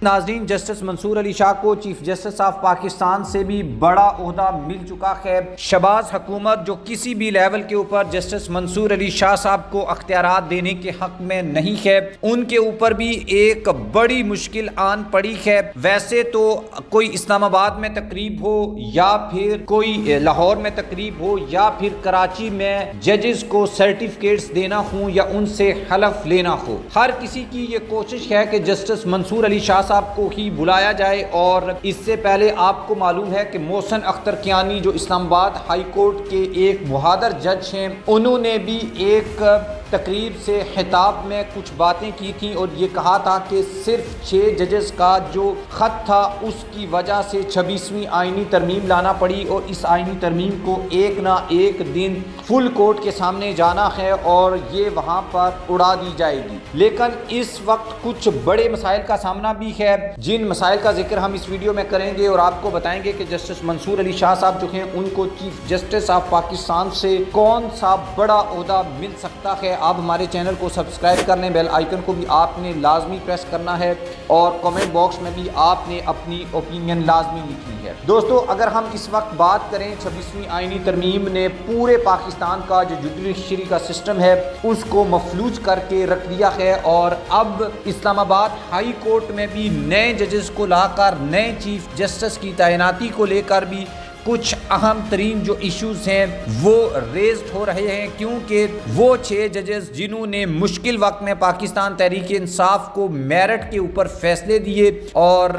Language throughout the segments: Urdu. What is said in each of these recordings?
ناظرین، جسٹس منصور علی شاہ کو چیف جسٹس آف پاکستان سے بھی بڑا عہدہ مل چکا ہے۔ شہباز حکومت جو کسی بھی لیول کے اوپر جسٹس منصور علی شاہ صاحب کو اختیارات دینے کے حق میں نہیں ہے، ان کے اوپر بھی ایک بڑی مشکل آن پڑی ہے۔ ویسے تو کوئی اسلام آباد میں تقریب ہو یا پھر کوئی لاہور میں تقریب ہو یا پھر کراچی میں ججز کو سرٹیفکیٹس دینا ہوں یا ان سے حلف لینا ہو، ہر کسی کی یہ کوشش ہے کہ جسٹس منصور علی شاہ صاحب کو ہی بلایا جائے۔ اور اس سے پہلے آپ کو معلوم ہے کہ محسن اختر کیانی جو اسلام آباد ہائی کورٹ کے ایک بہادر جج ہیں، انہوں نے بھی ایک تقریب سے خطاب میں کچھ باتیں کی تھیں اور یہ کہا تھا کہ صرف 6 ججز کا جو خط تھا اس کی وجہ سے 26ویں آئینی ترمیم لانا پڑی اور اس آئینی ترمیم کو ایک نہ ایک دن فل کورٹ کے سامنے جانا ہے اور یہ وہاں پر اڑا دی جائے گی۔ لیکن اس وقت کچھ بڑے مسائل کا سامنا بھی ہے، جن مسائل کا ذکر ہم اس ویڈیو میں کریں گے اور آپ کو بتائیں گے کہ جسٹس منصور علی شاہ صاحب جو ہیں ان کو چیف جسٹس آف پاکستان سے کون سا بڑا عہدہ مل سکتا ہے۔ آپ ہمارے چینل کو سبسکرائب کر لیں، بیل آئیکن کو بھی آپ نے لازمی پریس کرنا ہے اور کمنٹ باکس میں بھی آپ نے اپنی اوپینین لازمی لکھنی ہے۔ دوستو، اگر ہم اس وقت بات کریں 26ویں آئینی ترمیم نے پورے پاکستان کا جو جوڈیشری کا سسٹم ہے اس کو مفلوج کر کے رکھ دیا ہے اور اب اسلام آباد ہائی کورٹ میں بھی نئے ججز کو لا کر نئے چیف جسٹس کی تعیناتی کو لے کر بھی کچھ اہم ترین جو ایشوز ہیں وہ ریزڈ ہو رہے ہیں، کیونکہ وہ 6 ججز جنہوں نے مشکل وقت میں پاکستان تحریک انصاف کو میرٹ کے اوپر فیصلے دیے اور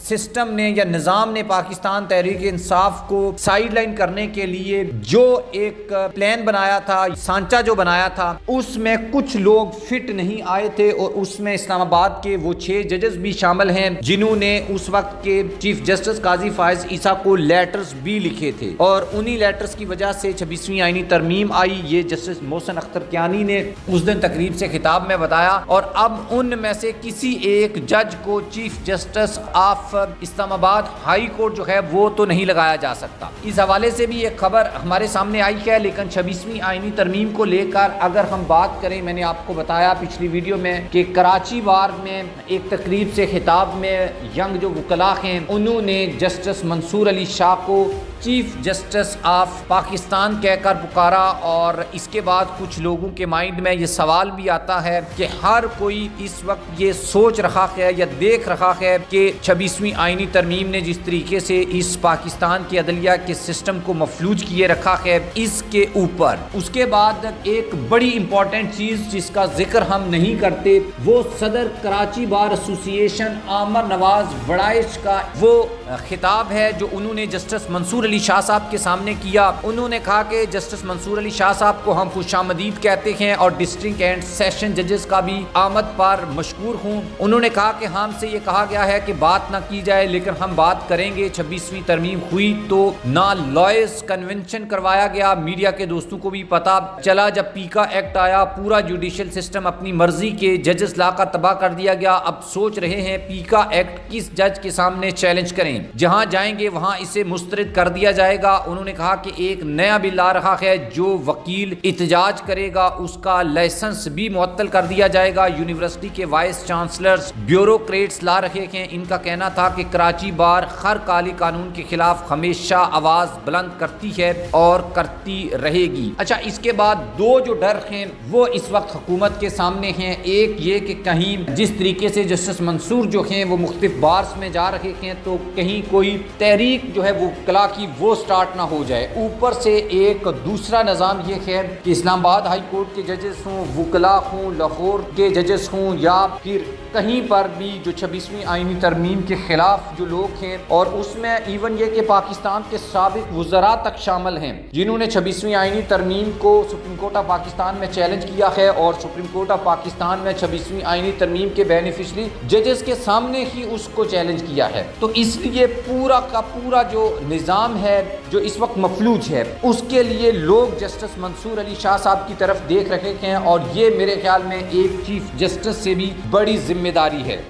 سسٹم نے یا نظام نے پاکستان تحریک انصاف کو سائیڈ لائن کرنے کے لیے جو ایک پلان بنایا تھا، سانچہ جو بنایا تھا، اس میں کچھ لوگ فٹ نہیں آئے تھے اور اس میں اسلام آباد کے وہ 6 ججز بھی شامل ہیں جنہوں نے اس وقت کے چیف جسٹس قاضی فائز عیسیٰ کو لیٹرز بھی لکھے تھے اور انہی لیٹرز کی وجہ سے 26ویں آئینی ترمیم آئی۔ یہ جسٹس محسن اختر کیانی نے اس دن تقریب سے خطاب میں بتایا اور اب ان میں سے کسی ایک جج کو چیف جسٹس آف اسلام آباد ہائی کورٹ جو ہے وہ تو نہیں لگایا جا سکتا۔ اس حوالے سے بھی ایک خبر ہمارے سامنے آئی ہے، لیکن 26ویں آئینی ترمیم کو لے کر اگر ہم بات کریں، میں نے آپ کو بتایا پچھلی ویڈیو میں کہ کراچی بار میں ایک تقریب سے خطاب میں ینگ جو وکلاء ہیں انہوں نے جسٹس منصور علی شاہ کو چیف جسٹس آف پاکستان کہہ کر پکارا اور اس کے بعد کچھ لوگوں کے مائنڈ میں یہ سوال بھی آتا ہے کہ ہر کوئی اس وقت یہ سوچ رہا ہے یا دیکھ رہا ہے کہ 26ویں آئینی ترمیم نے جس طریقے سے اس پاکستان کے عدلیہ کے سسٹم کو مفلوج کیے رکھا ہے، اس کے اوپر اس کے بعد ایک بڑی امپورٹنٹ چیز جس کا ذکر ہم نہیں کرتے، وہ صدر کراچی بار ایسوسی ایشن عامر نواز وڑائچ کا وہ خطاب ہے جو انہوں نے جسٹس منصور علی شاہ صاحب کے سامنے کیا۔ انہوں نے کہا کہ جسٹس منصور علی شاہ صاحب کو ہم خوش آمدید کہتے ہیں اور ڈسٹرکٹ اینڈ سیشن ججز کا بھی آمد پر مشکور ہوں۔ انہوں نے کہا کہ ہم سے یہ کہا گیا ہے کہ بات نہ کی جائے لیکن ہم بات کریں گے۔ 26ویں ترمیم ہوئی تو نہ لائرز کنونشن کروایا گیا، میڈیا کے دوستوں کو بھی پتا چلا جب پیکا ایکٹ آیا پورا جوڈیشل سسٹم اپنی مرضی کے ججز لا کر تباہ کر دیا گیا۔ اب سوچ رہے ہیں پیکا ایکٹ کس جج کے سامنے چیلنج کریں، جہاں جائیں گے وہاں اسے مسترد کر دیا جائے گا۔ انہوں نے کہا کہ ایک نیا بل آ رہا ہے، جو وکیل احتجاج کرے گا اس کا لائسنس بھی معطل کر دیا جائے گا۔ یونیورسٹی کے وائس چانسلرز بیوروکریٹس لا رہے ہیں، ان کا کہنا تھا کہ کراچی بار ہر کالے قانون کے خلاف ہمیشہ آواز بلند کرتی ہے اور کرتی رہے گی۔ اچھا، اس کے بعد دو جو ڈر ہیں وہ اس وقت حکومت کے سامنے ہیں، ایک یہ کہ کہیں جس طریقے سے جسٹس منصور جو ہیں وہ مختلف بارس میں جا رہے ہیں تو کہیں کوئی تحریک جو ہے وہ وکلا کی وہ سٹارٹ نہ ہو جائے۔ اوپر سے ایک دوسرا نظام یہ ہے کہ اسلام آباد ہائی کورٹ کے ججز ہوں، وکلا ہوں، لاہور کے ججز ہوں یا پھر کہیں پر بھی جو 26ویں آئینی ترمیم کے خلاف جو لوگ ہیں، اور اس میں ایون یہ کہ پاکستان کے سابق وزراء تک شامل ہیں جنہوں نے 26ویں آئینی ترمیم کو سپریم کورٹ آف پاکستان میں چیلنج کیا ہے اور سپریم کورٹ آف پاکستان میں 26ویں آئینی ترمیم کے بینیفیشری ججز کے سامنے ہی اس کو چیلنج کیا ہے۔ تو اس لیے پورا کا پورا جو نظام ہے جو اس وقت مفلوج ہے، اس کے لیے لوگ جسٹس منصور علی شاہ صاحب کی طرف دیکھ رہے ہیں اور یہ میرے خیال میں ایک چیف جسٹس سے بھی بڑی ذمہ داری ہے۔